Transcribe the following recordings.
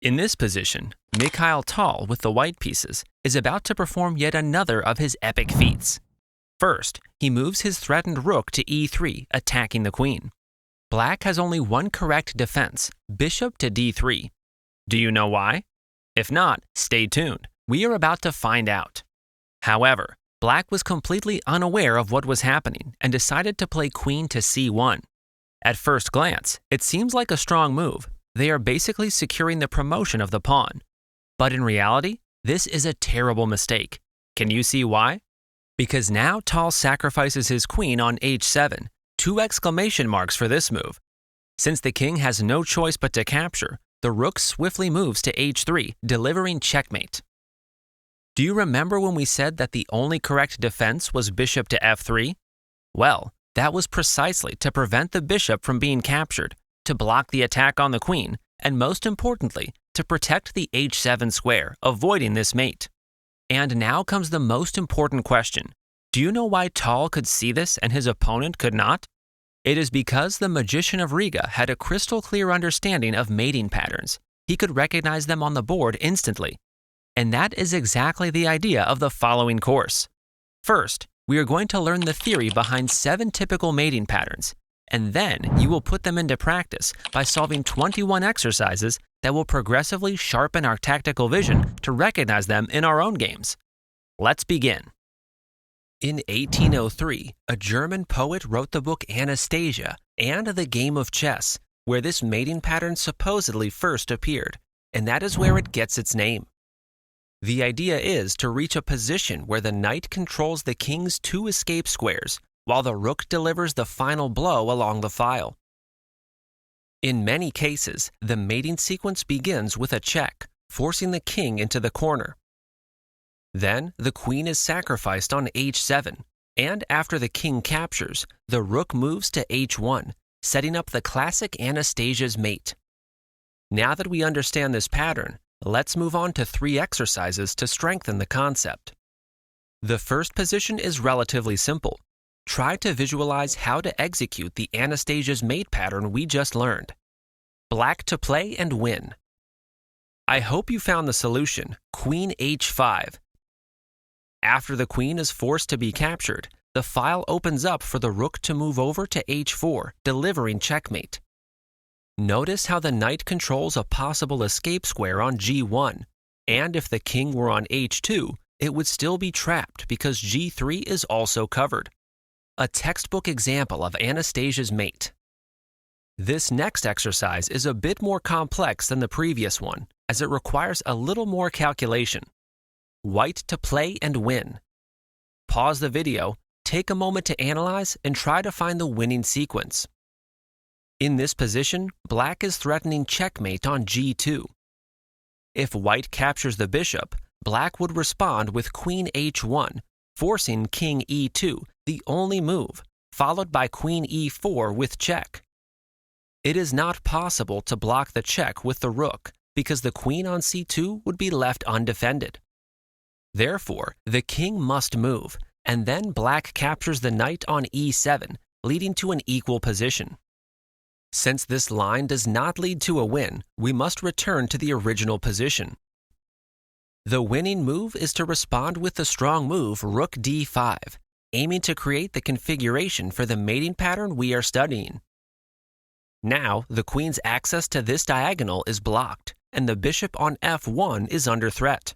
In this position, Mikhail Tal with the white pieces is about to perform yet another of his epic feats. First, he moves his threatened rook to e3, attacking the queen. Black has only one correct defense, bishop to d3. Do you know why? If not, stay tuned. We are about to find out. However, Black was completely unaware of what was happening and decided to play queen to c1. At first glance, it seems like a strong move. They are basically securing the promotion of the pawn. But in reality, this is a terrible mistake. Can you see why? Because now Tal sacrifices his queen on h7, 2 exclamation marks for this move. Since the king has no choice but to capture, the rook swiftly moves to h3, delivering checkmate. Do you remember when we said that the only correct defense was bishop to f3? Well, that was precisely to prevent the bishop from being captured, to block the attack on the queen, and most importantly, to protect the h7 square, avoiding this mate. And now comes the most important question. Do you know why Tal could see this and his opponent could not? It is because the magician of Riga had a crystal clear understanding of mating patterns. He could recognize them on the board instantly. And that is exactly the idea of the following course. First, we are going to learn the theory behind 7 typical mating patterns, and then you will put them into practice by solving 21 exercises that will progressively sharpen our tactical vision to recognize them in our own games. Let's begin. In 1803, a German poet wrote the book Anastasia and The Game of Chess, where this mating pattern supposedly first appeared, and that is where it gets its name. The idea is to reach a position where the knight controls the king's 2 escape squares, while the rook delivers the final blow along the file. In many cases, the mating sequence begins with a check, forcing the king into the corner. Then, the queen is sacrificed on h7, and after the king captures, the rook moves to h1, setting up the classic Anastasia's mate. Now that we understand this pattern, let's move on to 3 exercises to strengthen the concept. The first position is relatively simple. Try to visualize how to execute the Anastasia's mate pattern we just learned. Black to play and win. I hope you found the solution, queen h5. After the queen is forced to be captured, the file opens up for the rook to move over to h4, delivering checkmate. Notice how the knight controls a possible escape square on g1, and if the king were on h2, it would still be trapped because g3 is also covered. A textbook example of Anastasia's mate. This next exercise is a bit more complex than the previous one, as it requires a little more calculation. White to play and win. Pause the video, take a moment to analyze, and try to find the winning sequence. In this position, black is threatening checkmate on g2. If white captures the bishop, black would respond with queen h1, forcing king e2, the only move, followed by queen e4 with check. It is not possible to block the check with the rook because the queen on c2 would be left undefended. Therefore, the king must move, and then black captures the knight on e7, leading to an equal position. Since this line does not lead to a win, we must return to the original position. The winning move is to respond with the strong move rook d5, aiming to create the configuration for the mating pattern we are studying. Now, the queen's access to this diagonal is blocked, and the bishop on f1 is under threat.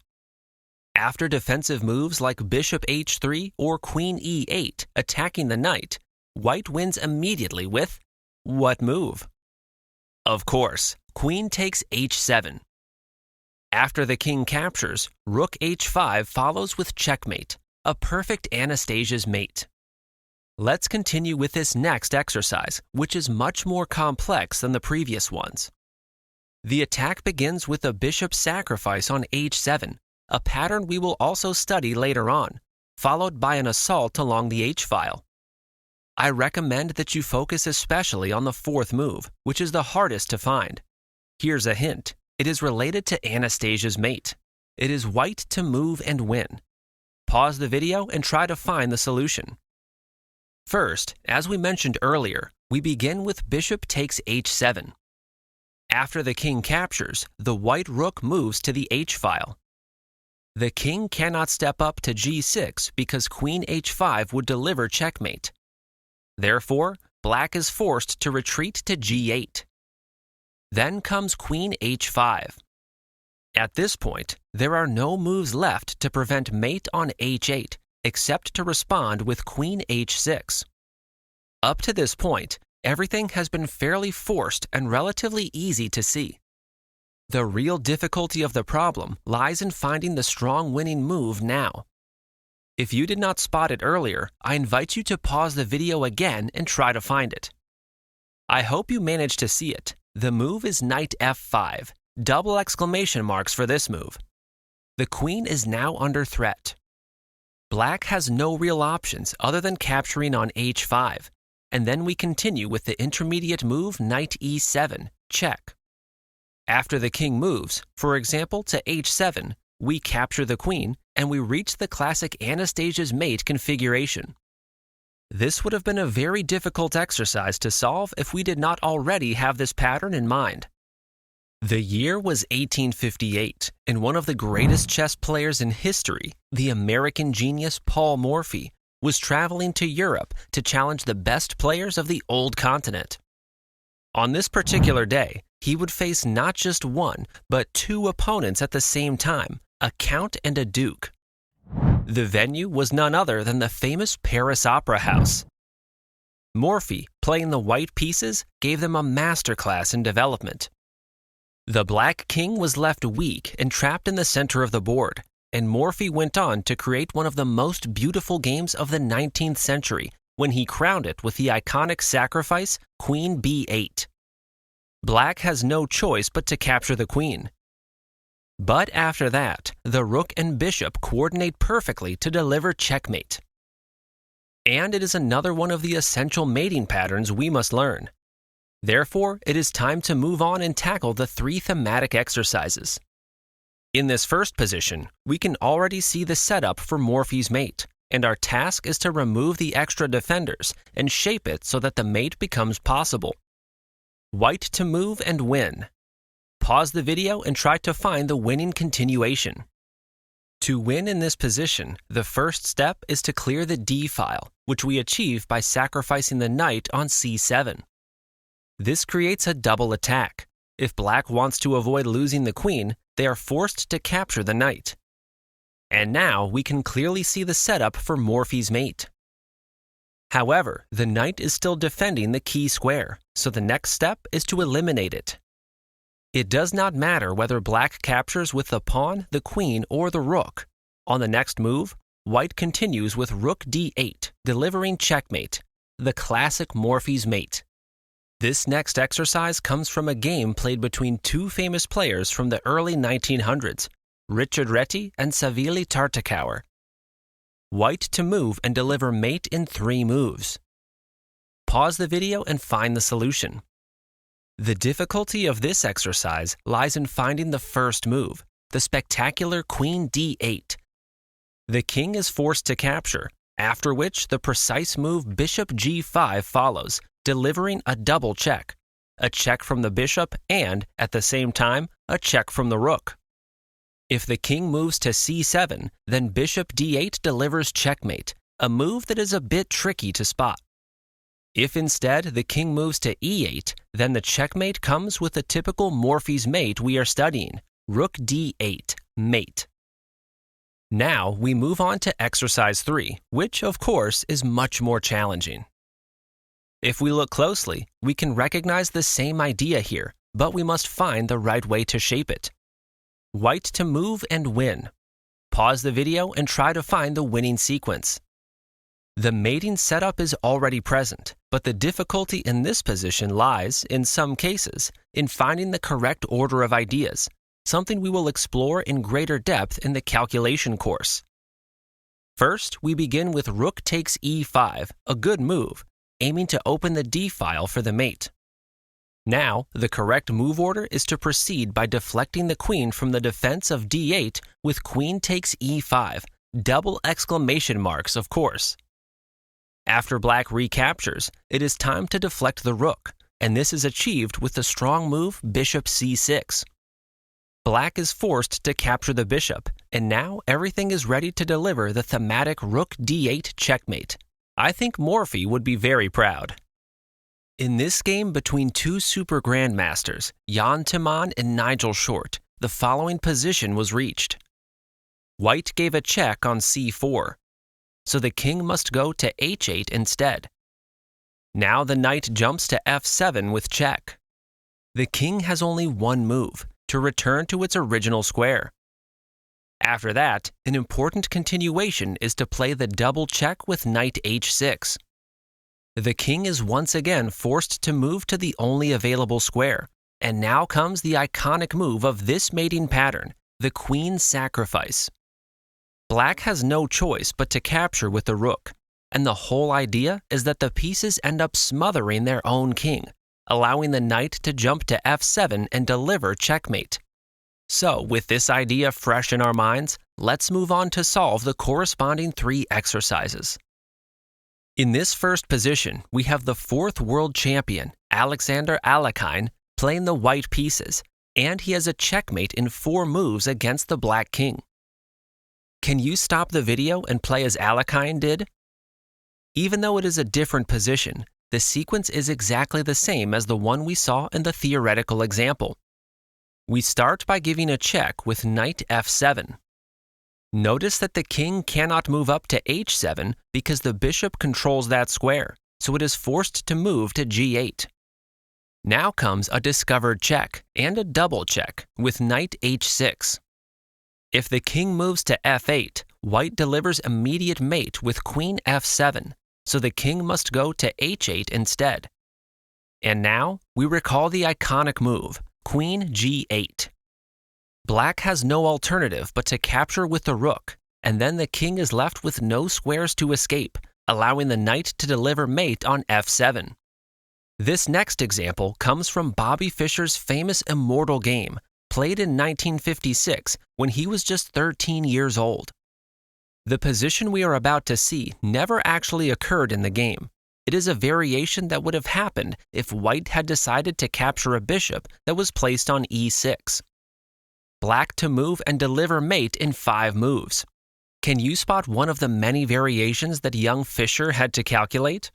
After defensive moves like bishop h3 or queen e8 attacking the knight, white wins immediately with what move? Of course, queen takes h7. After the king captures, rook h5 follows with checkmate, a perfect Anastasia's mate. Let's continue with this next exercise, which is much more complex than the previous ones. The attack begins with a bishop sacrifice on h7, a pattern we will also study later on, followed by an assault along the h-file. I recommend that you focus especially on the 4th move, which is the hardest to find. Here's a hint. It is related to Anastasia's mate. It is white to move and win. Pause the video and try to find the solution. First, as we mentioned earlier, we begin with bishop takes h7. After the king captures, the white rook moves to the h file. The king cannot step up to g6 because queen h5 would deliver checkmate. Therefore, black is forced to retreat to g8. Then comes queen h5. At this point, there are no moves left to prevent mate on h8 except to respond with queen h6. Up to this point, everything has been fairly forced and relatively easy to see. The real difficulty of the problem lies in finding the strong winning move now. If you did not spot it earlier, I invite you to pause the video again and try to find it. I hope you managed to see it. The move is knight f5, double exclamation marks for this move. The queen is now under threat. Black has no real options other than capturing on h5, and then we continue with the intermediate move knight e7, check. After the king moves, for example to h7, we capture the queen and we reach the classic Anastasia's mate configuration. This would have been a very difficult exercise to solve if we did not already have this pattern in mind. The year was 1858, and one of the greatest chess players in history, the American genius Paul Morphy, was traveling to Europe to challenge the best players of the old continent. On this particular day, he would face not just one, but two opponents at the same time, a count and a duke. The venue was none other than the famous Paris Opera House. Morphy, playing the white pieces, gave them a masterclass in development. The black king was left weak and trapped in the center of the board, and Morphy went on to create one of the most beautiful games of the 19th century when he crowned it with the iconic sacrifice Queen b8. Black has no choice but to capture the queen. But after that, the rook and bishop coordinate perfectly to deliver checkmate. And it is another one of the essential mating patterns we must learn. Therefore, it is time to move on and tackle the three thematic exercises. In this first position, we can already see the setup for Morphy's mate, and our task is to remove the extra defenders and shape it so that the mate becomes possible. White to move and win. Pause the video and try to find the winning continuation. To win in this position, the first step is to clear the d file, which we achieve by sacrificing the knight on c7. This creates a double attack. If black wants to avoid losing the queen, they are forced to capture the knight. And now we can clearly see the setup for Morphy's mate. However, the knight is still defending the key square, so the next step is to eliminate it. It does not matter whether black captures with the pawn, the queen, or the rook. On the next move, white continues with rook d8, delivering checkmate, the classic Morphy's mate. This next exercise comes from a game played between two famous players from the early 1900s, Richard Reti and Savili Tartakower. White to move and deliver mate in 3 moves. Pause the video and find the solution. The difficulty of this exercise lies in finding the first move, the spectacular queen d8. The king is forced to capture, after which the precise move bishop g5 follows, delivering a double check, a check from the bishop and, at the same time, a check from the rook. If the king moves to c7, then bishop d8 delivers checkmate, a move that is a bit tricky to spot. If instead the king moves to e8, then the checkmate comes with the typical Morphy's mate we are studying, rook d8, mate. Now we move on to exercise 3, which of course is much more challenging. If we look closely, we can recognize the same idea here, but we must find the right way to shape it. White to move and win. Pause the video and try to find the winning sequence. The mating setup is already present, but the difficulty in this position lies, in some cases, in finding the correct order of ideas, something we will explore in greater depth in the calculation course. First, we begin with rook takes e5, a good move, aiming to open the d file for the mate. Now, the correct move order is to proceed by deflecting the queen from the defense of d8 with queen takes e5, double exclamation marks, of course. After black recaptures, it is time to deflect the rook, and this is achieved with the strong move bishop c6. Black is forced to capture the bishop, and now everything is ready to deliver the thematic rook d8 checkmate. I think Morphy would be very proud. In this game between two super grandmasters, Jan Timman and Nigel Short, the following position was reached. White gave a check on c4, so the king must go to h8 instead. Now the knight jumps to f7 with check. The king has only one move, to return to its original square. After that, an important continuation is to play the double check with knight h6. The king is once again forced to move to the only available square, and now comes the iconic move of this mating pattern, the queen sacrifice. Black has no choice but to capture with the rook, and the whole idea is that the pieces end up smothering their own king, allowing the knight to jump to f7 and deliver checkmate. So, with this idea fresh in our minds, let's move on to solve the corresponding 3 exercises. In this first position, we have the 4th world champion, Alexander Alekhine, playing the white pieces, and he has a checkmate in 4 moves against the black king. Can you stop the video and play as Alekhine did? Even though it is a different position, the sequence is exactly the same as the one we saw in the theoretical example. We start by giving a check with knight f7. Notice that the king cannot move up to h7 because the bishop controls that square, so it is forced to move to g8. Now comes a discovered check and a double check with knight h6. If the king moves to f8, white delivers immediate mate with queen f7, so the king must go to h8 instead. And now, we recall the iconic move, queen g8. Black has no alternative but to capture with the rook, and then the king is left with no squares to escape, allowing the knight to deliver mate on f7. This next example comes from Bobby Fischer's famous Immortal game, played in 1956 when he was just 13 years old. The position we are about to see never actually occurred in the game. It is a variation that would have happened if white had decided to capture a bishop that was placed on e6. Black to move and deliver mate in 5 moves. Can you spot one of the many variations that young Fischer had to calculate?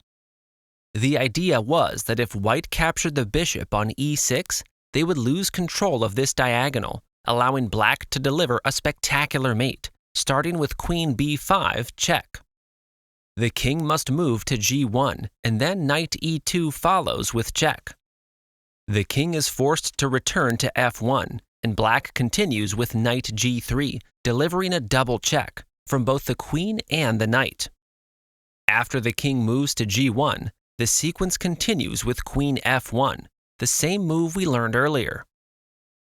The idea was that if white captured the bishop on e6, they would lose control of this diagonal, allowing black to deliver a spectacular mate, starting with queen b5 check. The king must move to g1, and then knight e2 follows with check. The king is forced to return to f1, and black continues with knight g3, delivering a double check from both the queen and the knight. After the king moves to g1, the sequence continues with queen f1, the same move we learned earlier.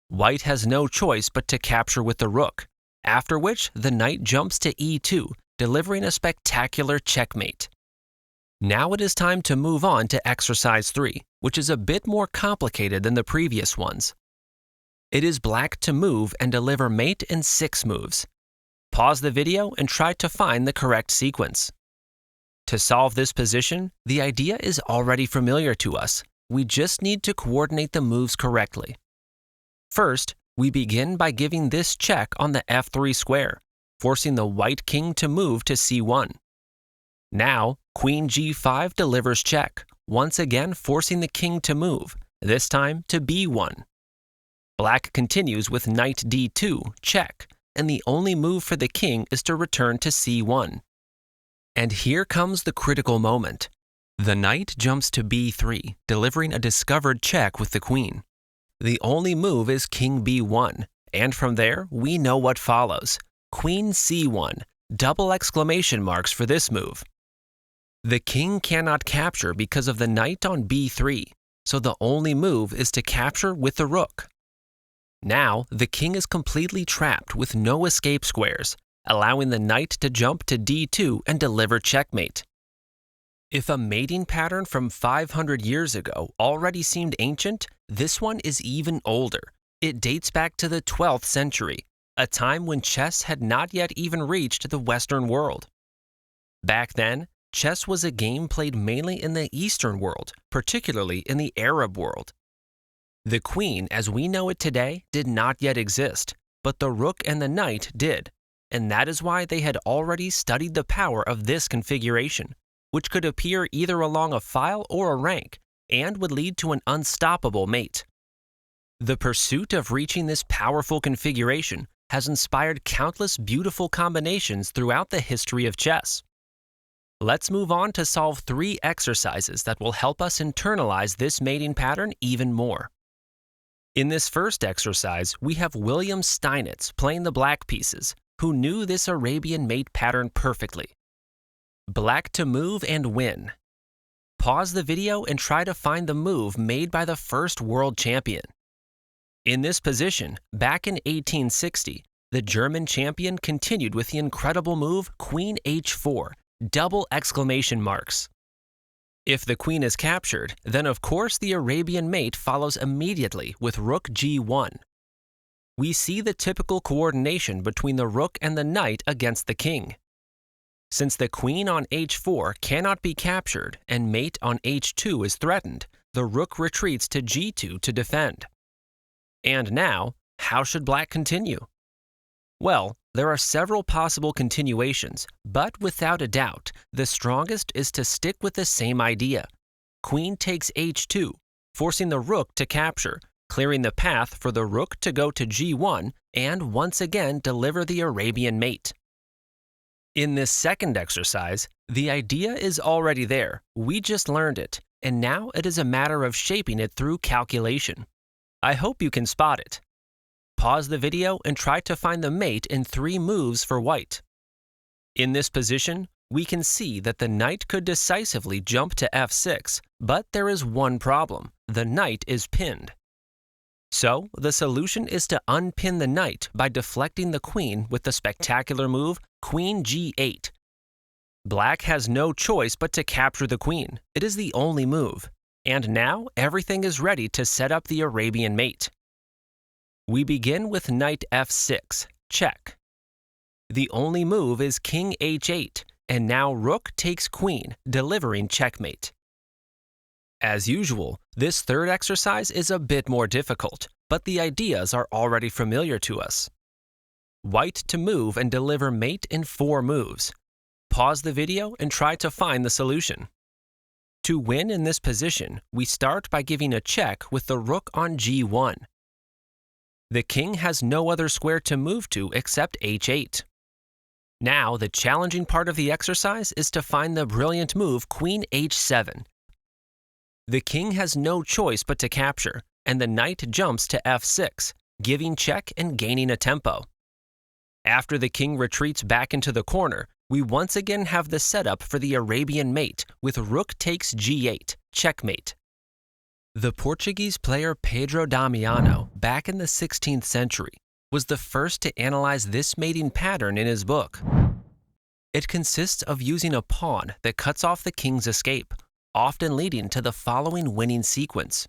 White has no choice but to capture with the rook, after which the knight jumps to e2, delivering a spectacular checkmate. Now it is time to move on to exercise 3, which is a bit more complicated than the previous ones. It is black to move and deliver mate in 6 moves. Pause the video and try to find the correct sequence. To solve this position, the idea is already familiar to us. We just need to coordinate the moves correctly. First, we begin by giving this check on the f3 square, forcing the white king to move to c1. Now, queen g5 delivers check, once again forcing the king to move, this time to b1. Black continues with knight d2, check, and the only move for the king is to return to c1. And here comes the critical moment. The knight jumps to b3, delivering a discovered check with the queen. The only move is king b1, and from there, we know what follows. Queen c1, double exclamation marks for this move. The king cannot capture because of the knight on b3, so the only move is to capture with the rook. Now, the king is completely trapped with no escape squares, allowing the knight to jump to d2 and deliver checkmate. If a mating pattern from 500 years ago already seemed ancient, this one is even older. It dates back to the 12th century, a time when chess had not yet even reached the Western world. Back then, chess was a game played mainly in the Eastern world, particularly in the Arab world. The queen, as we know it today, did not yet exist, but the rook and the knight did, and that is why they had already studied the power of this configuration, which could appear either along a file or a rank, and would lead to an unstoppable mate. The pursuit of reaching this powerful configuration has inspired countless beautiful combinations throughout the history of chess. Let's move on to solve 3 exercises that will help us internalize this mating pattern even more. In this first exercise, we have William Steinitz playing the black pieces, who knew this Arabian Mate pattern perfectly. Black to move and win. Pause the video and try to find the move made by the first world champion. In this position, back in 1860, the German champion continued with the incredible move Queen H4, double exclamation marks. If the queen is captured, then of course the Arabian Mate follows immediately with Rook G1. We see the typical coordination between the rook and the knight against the king. Since the queen on H4 cannot be captured and mate on H2 is threatened, the rook retreats to G2 to defend. And now, how should black continue? Well, there are several possible continuations, but without a doubt, the strongest is to stick with the same idea. Queen takes H2, forcing the rook to capture, clearing the path for the rook to go to G1 and once again deliver the Arabian Mate. In this second exercise, the idea is already there, we just learned it, and now it is a matter of shaping it through calculation. I hope you can spot it. Pause the video and try to find the mate in 3 moves for white. In this position, we can see that the knight could decisively jump to F6, but there is one problem. The knight is pinned. So, the solution is to unpin the knight by deflecting the queen with the spectacular move Queen G8. Black has no choice but to capture the queen. It is the only move. And now everything is ready to set up the Arabian Mate. We begin with knight F6, check. The only move is King H8, and now rook takes queen, delivering checkmate. As usual, this third exercise is a bit more difficult, but the ideas are already familiar to us. White to move and deliver mate in 4 moves. Pause the video and try to find the solution. To win in this position, we start by giving a check with the rook on G1. The king has no other square to move to except H8. Now, the challenging part of the exercise is to find the brilliant move Queen H7. The king has no choice but to capture, and the knight jumps to F6, giving check and gaining a tempo. After the king retreats back into the corner, we once again have the setup for the Arabian Mate with rook takes G8, checkmate. The Portuguese player Pedro Damiano, back in the 16th century, was the first to analyze this mating pattern in his book. It consists of using a pawn that cuts off the king's escape, often leading to the following winning sequence.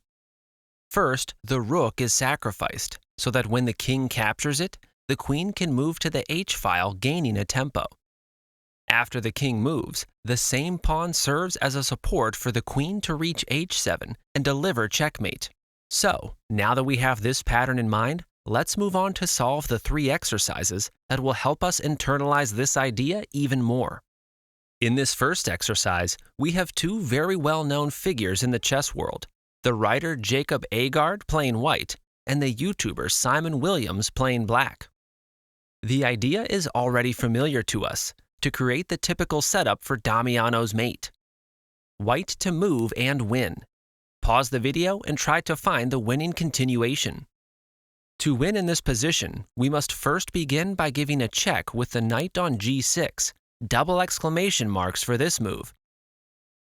First, the rook is sacrificed, so that when the king captures it, the queen can move to the H-file, gaining a tempo. After the king moves, the same pawn serves as a support for the queen to reach H7 and deliver checkmate. So, now that we have this pattern in mind, let's move on to solve the 3 exercises that will help us internalize this idea even more. In this first exercise, we have 2 very well-known figures in the chess world, the writer Jacob Agard playing white and the YouTuber Simon Williams playing black. The idea is already familiar to us, to create the typical setup for Damiano's mate. White to move and win. Pause the video and try to find the winning continuation. To win in this position, we must first begin by giving a check with the knight on G6, double exclamation marks for this move.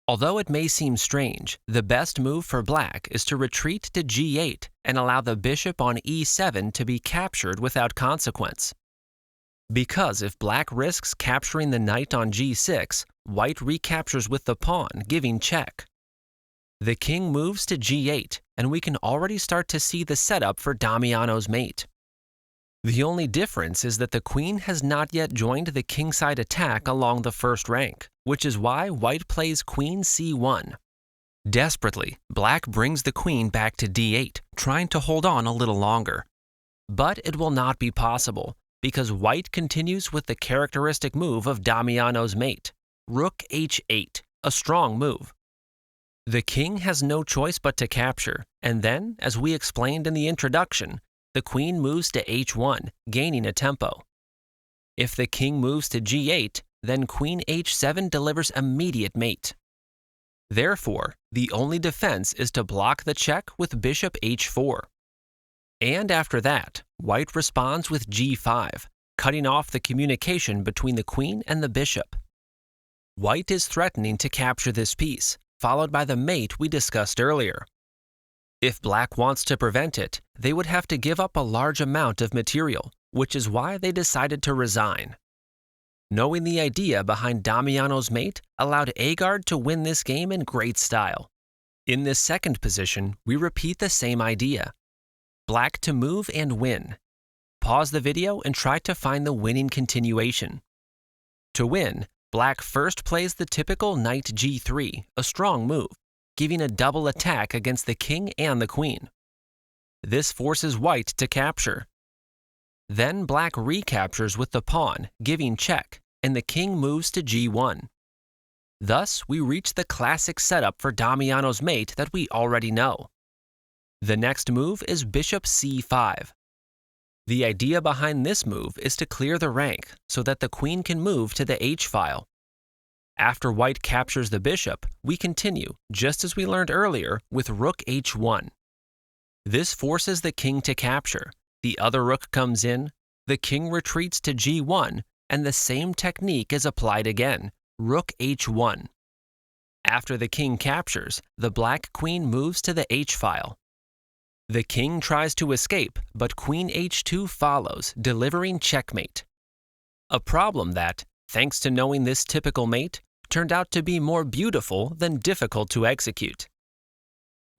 Although it may seem strange, the best move for black is to retreat to G8 and allow the bishop on E7 to be captured without consequence. Because if black risks capturing the knight on G6, white recaptures with the pawn, giving check. The king moves to G8, and we can already start to see the setup for Damiano's mate. The only difference is that the queen has not yet joined the kingside attack along the first rank, which is why white plays queen c1. Desperately, black brings the queen back to d8, trying to hold on a little longer. But it will not be possible, because white continues with the characteristic move of Damiano's mate, rook h8, a strong move. The king has no choice but to capture, and then, as we explained in the introduction, the queen moves to h1, gaining a tempo. If the king moves to g8, then queen h7 delivers immediate mate. Therefore, the only defense is to block the check with bishop h4. And after that, white responds with g5, cutting off the communication between the queen and the bishop. White is threatening to capture this piece, followed by the mate we discussed earlier. If black wants to prevent it, they would have to give up a large amount of material, which is why they decided to resign. Knowing the idea behind Damiano's mate allowed Agard to win this game in great style. In this second position, we repeat the same idea. Black to move and win. Pause the video and try to find the winning continuation. To win, black first plays the typical knight g3, a strong move, giving a double attack against the king and the queen. This forces white to capture. Then black recaptures with the pawn, giving check, and the king moves to g1. Thus, we reach the classic setup for Damiano's mate that we already know. The next move is bishop c5. The idea behind this move is to clear the rank so that the queen can move to the h-file. After white captures the bishop, we continue, just as we learned earlier, with rook h1. This forces the king to capture. The other rook comes in, the king retreats to g1, and the same technique is applied again, rook h1. After the king captures, the black queen moves to the h-file. The king tries to escape, but queen h2 follows, delivering checkmate. A problem that, thanks to knowing this typical mate, turned out to be more beautiful than difficult to execute.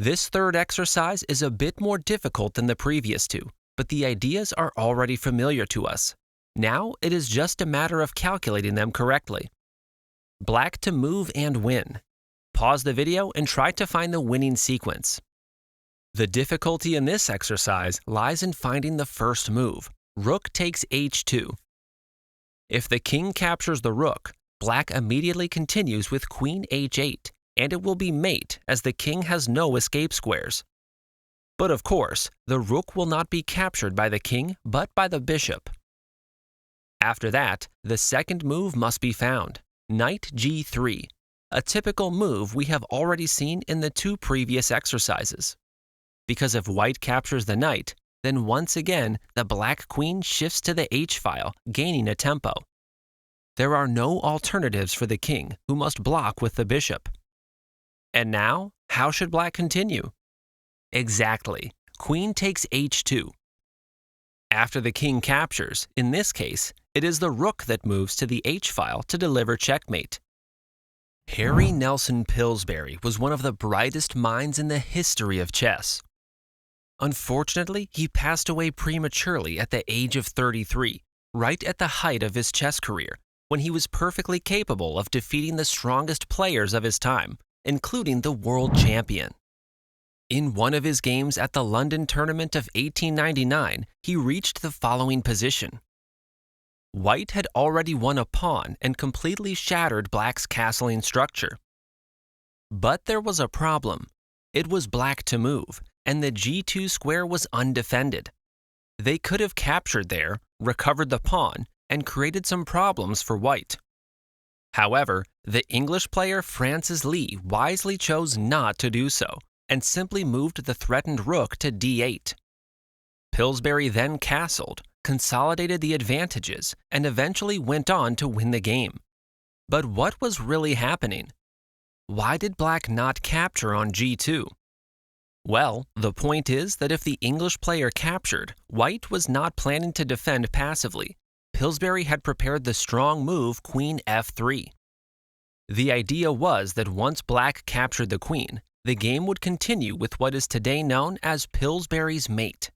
This third exercise is a bit more difficult than the previous two, but the ideas are already familiar to us. Now it is just a matter of calculating them correctly. Black to move and win. Pause the video and try to find the winning sequence. The difficulty in this exercise lies in finding the first move, rook takes h2. If the king captures the rook, black immediately continues with queen h8, and it will be mate as the king has no escape squares. But of course, the rook will not be captured by the king, but by the bishop. After that, the second move must be found, knight g3, a typical move we have already seen in the two previous exercises. Because if white captures the knight, then once again the black queen shifts to the h-file, gaining a tempo. There are no alternatives for the king, who must block with the bishop. And now, how should black continue? Exactly, queen takes h2. After the king captures, in this case, it is the rook that moves to the h-file to deliver checkmate. Harry Nelson Pillsbury was one of the brightest minds in the history of chess. Unfortunately, he passed away prematurely at the age of 33, right at the height of his chess career, when he was perfectly capable of defeating the strongest players of his time, including the world champion. In one of his games at the London tournament of 1899, he reached the following position. White had already won a pawn and completely shattered black's castling structure. But there was a problem. It was black to move, and the g2 square was undefended. They could have captured there, recovered the pawn, and created some problems for white. However, the English player Francis Lee wisely chose not to do so, and simply moved the threatened rook to d8. Pillsbury then castled, consolidated the advantages, and eventually went on to win the game. But what was really happening? Why did black not capture on g2? Well, the point is that if the English player captured, white was not planning to defend passively. Pillsbury had prepared the strong move queen f3. The idea was that once black captured the queen, the game would continue with what is today known as Pillsbury's mate.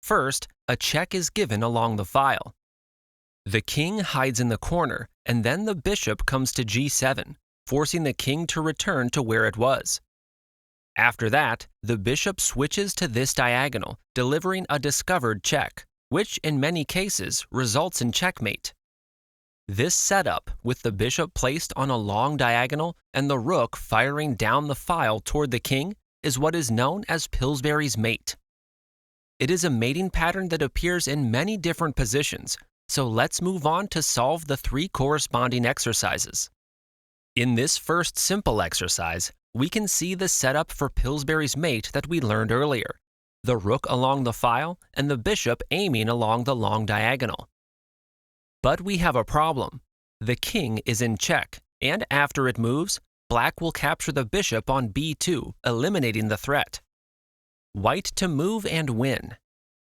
First, a check is given along the file. The king hides in the corner, and then the bishop comes to g7, forcing the king to return to where it was. After that, the bishop switches to this diagonal, delivering a discovered check, which in many cases results in checkmate. This setup, with the bishop placed on a long diagonal and the rook firing down the file toward the king, is what is known as Pillsbury's mate. It is a mating pattern that appears in many different positions, so let's move on to solve the 3 corresponding exercises. In this first simple exercise, we can see the setup for Pillsbury's mate that we learned earlier, the rook along the file and the bishop aiming along the long diagonal. But we have a problem. The king is in check, and after it moves, black will capture the bishop on b2, eliminating the threat. White to move and win.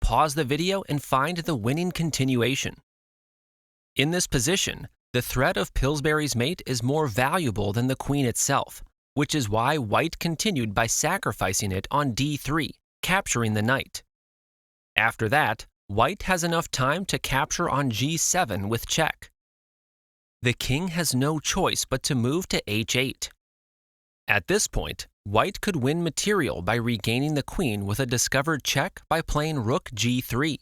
Pause the video and find the winning continuation. In this position, the threat of Pillsbury's mate is more valuable than the queen itself, which is why white continued by sacrificing it on d3, capturing the knight. After that, white has enough time to capture on g7 with check. The king has no choice but to move to h8. At this point, white could win material by regaining the queen with a discovered check by playing rook g3.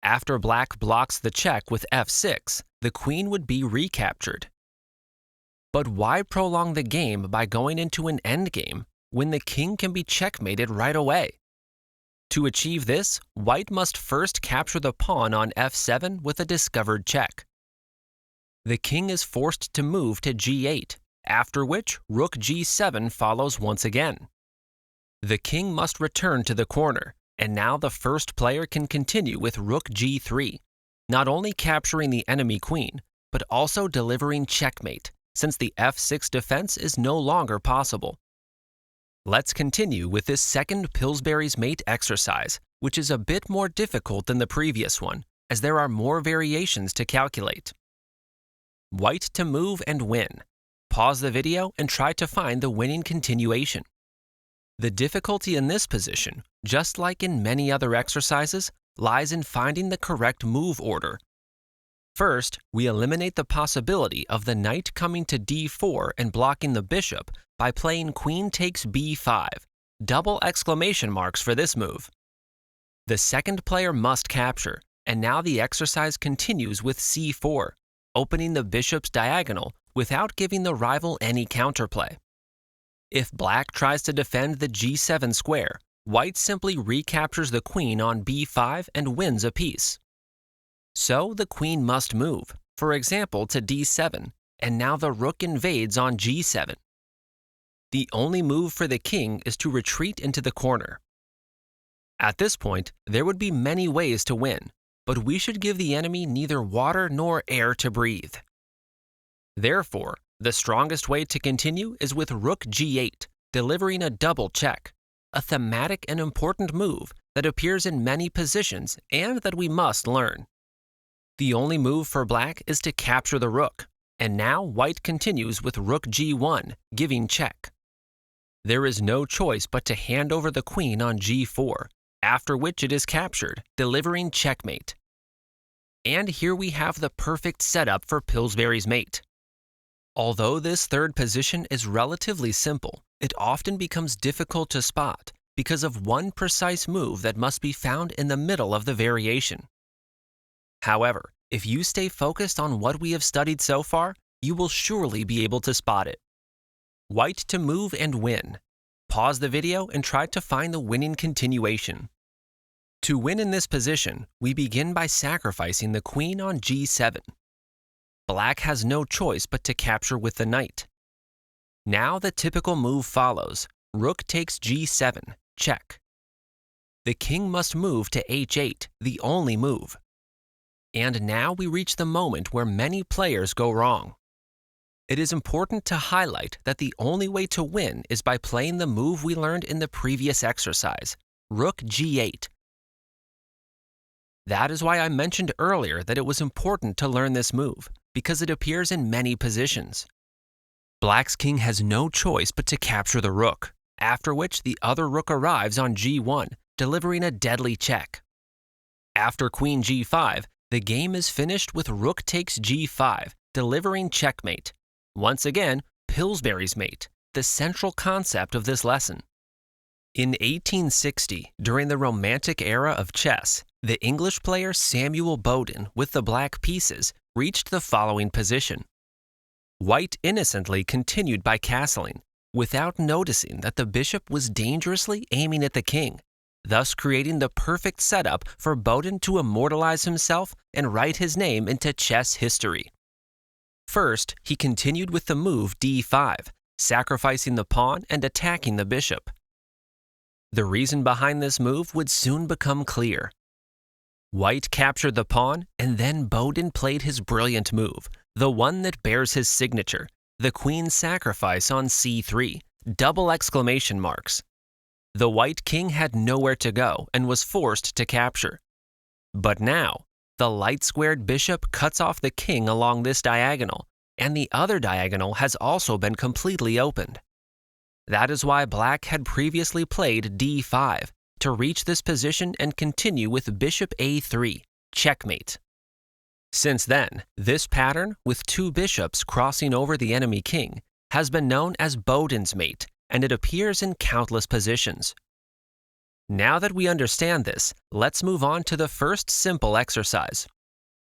After black blocks the check with f6, the queen would be recaptured. But why prolong the game by going into an endgame when the king can be checkmated right away? To achieve this, white must first capture the pawn on f7 with a discovered check. The king is forced to move to g8, after which rook g7 follows once again. The king must return to the corner, and now the first player can continue with rook g3, not only capturing the enemy queen, but also delivering checkmate, since the f6 defense is no longer possible. Let's continue with this second Pillsbury's mate exercise, which is a bit more difficult than the previous one, as there are more variations to calculate. White to move and win. Pause the video and try to find the winning continuation. The difficulty in this position, just like in many other exercises, lies in finding the correct move order. First, we eliminate the possibility of the knight coming to d4 and blocking the bishop by playing queen takes b5, double exclamation marks for this move. The second player must capture, and now the exercise continues with c4, opening the bishop's diagonal without giving the rival any counterplay. If black tries to defend the g7 square, white simply recaptures the queen on b5 and wins a piece. So the queen must move, for example to d7, and now the rook invades on g7. The only move for the king is to retreat into the corner. At this point, there would be many ways to win, but we should give the enemy neither water nor air to breathe. Therefore, the strongest way to continue is with rook g8, delivering a double check, a thematic and important move that appears in many positions and that we must learn. The only move for black is to capture the rook, and now white continues with rook g1, giving check. There is no choice but to hand over the queen on g4, after which it is captured, delivering checkmate. And here we have the perfect setup for Pillsbury's mate. Although this third position is relatively simple, it often becomes difficult to spot because of one precise move that must be found in the middle of the variation. However, if you stay focused on what we have studied so far, you will surely be able to spot it. White to move and win. Pause the video and try to find the winning continuation. To win in this position, we begin by sacrificing the queen on g7. Black has no choice but to capture with the knight. Now the typical move follows. Rook takes g7, check. The king must move to h8, the only move. And now we reach the moment where many players go wrong. It is important to highlight that the only way to win is by playing the move we learned in the previous exercise, rook g8. That is why I mentioned earlier that it was important to learn this move, because it appears in many positions. Black's king has no choice but to capture the rook, after which the other rook arrives on g1, delivering a deadly check. After queen g5, the game is finished with rook takes g5, delivering checkmate. Once again, Pillsbury's mate, the central concept of this lesson. In 1860, during the Romantic era of chess, the English player Samuel Boden with the black pieces reached the following position. White innocently continued by castling, without noticing that the bishop was dangerously aiming at the king, thus creating the perfect setup for Boden to immortalize himself and write his name into chess history. First, he continued with the move d5, sacrificing the pawn and attacking the bishop. The reason behind this move would soon become clear. White captured the pawn, and then Boden played his brilliant move, the one that bears his signature, the queen sacrifice on c3, double exclamation marks. The white king had nowhere to go and was forced to capture. But now, the light-squared bishop cuts off the king along this diagonal, and the other diagonal has also been completely opened. That is why black had previously played d5 to reach this position and continue with bishop a3, checkmate. Since then, this pattern, with two bishops crossing over the enemy king, has been known as Boden's mate, and it appears in countless positions. Now that we understand this, let's move on to the first simple exercise.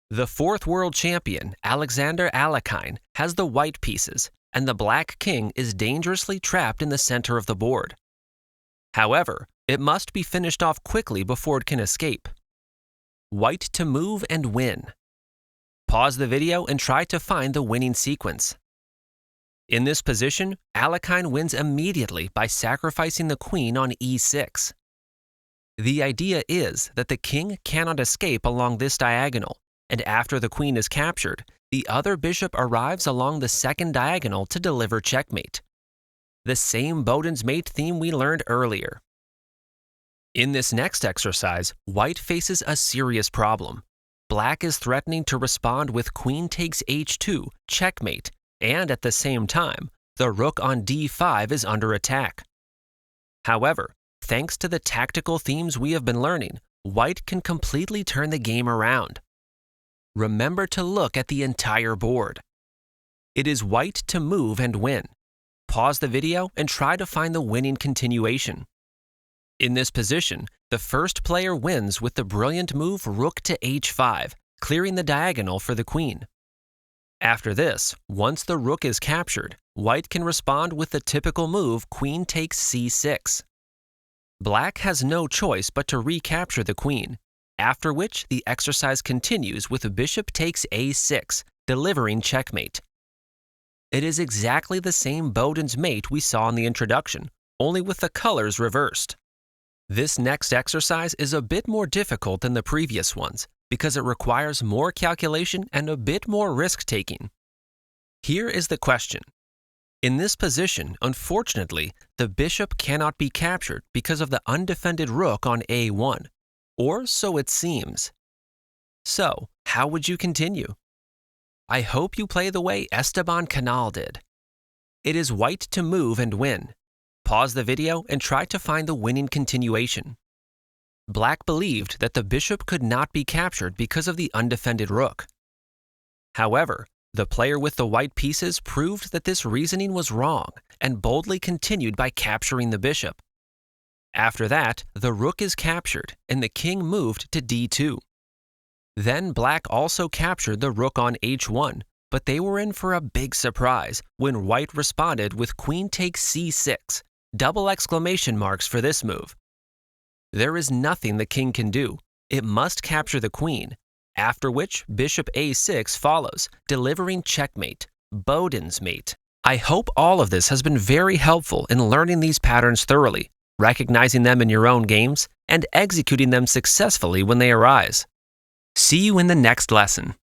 The fourth world champion, Alexander Alekhine, has the white pieces, and the black king is dangerously trapped in the center of the board. However, it must be finished off quickly before it can escape. White to move and win. Pause the video and try to find the winning sequence. In this position, Alekhine wins immediately by sacrificing the queen on e6. The idea is that the king cannot escape along this diagonal, and after the queen is captured, the other bishop arrives along the second diagonal to deliver checkmate. The same Boden's mate theme we learned earlier. In this next exercise, white faces a serious problem. Black is threatening to respond with queen takes h2, checkmate, and at the same time, the rook on d5 is under attack. However, thanks to the tactical themes we have been learning, white can completely turn the game around. Remember to look at the entire board. It is white to move and win. Pause the video and try to find the winning continuation. In this position, the first player wins with the brilliant move rook to h5, clearing the diagonal for the queen. After this, once the rook is captured, white can respond with the typical move queen takes c6. Black has no choice but to recapture the queen, after which the exercise continues with bishop takes a6, delivering checkmate. It is exactly the same Boden's mate we saw in the introduction, only with the colors reversed. This next exercise is a bit more difficult than the previous ones because it requires more calculation and a bit more risk-taking. Here is the question. In this position, unfortunately, the bishop cannot be captured because of the undefended rook on a1, or so it seems. So, how would you continue? I hope you play the way Esteban Canal did. It is white to move and win. Pause the video and try to find the winning continuation. Black believed that the bishop could not be captured because of the undefended rook. However, the player with the white pieces proved that this reasoning was wrong and boldly continued by capturing the bishop. After that, the rook is captured and the king moved to d2. Then black also captured the rook on h1, but they were in for a big surprise when white responded with queen takes c6, double exclamation marks for this move. There is nothing the king can do. It must capture the queen, after which bishop a6 follows, delivering checkmate, Boden's mate. I hope all of this has been very helpful in learning these patterns thoroughly, recognizing them in your own games, and executing them successfully when they arise. See you in the next lesson.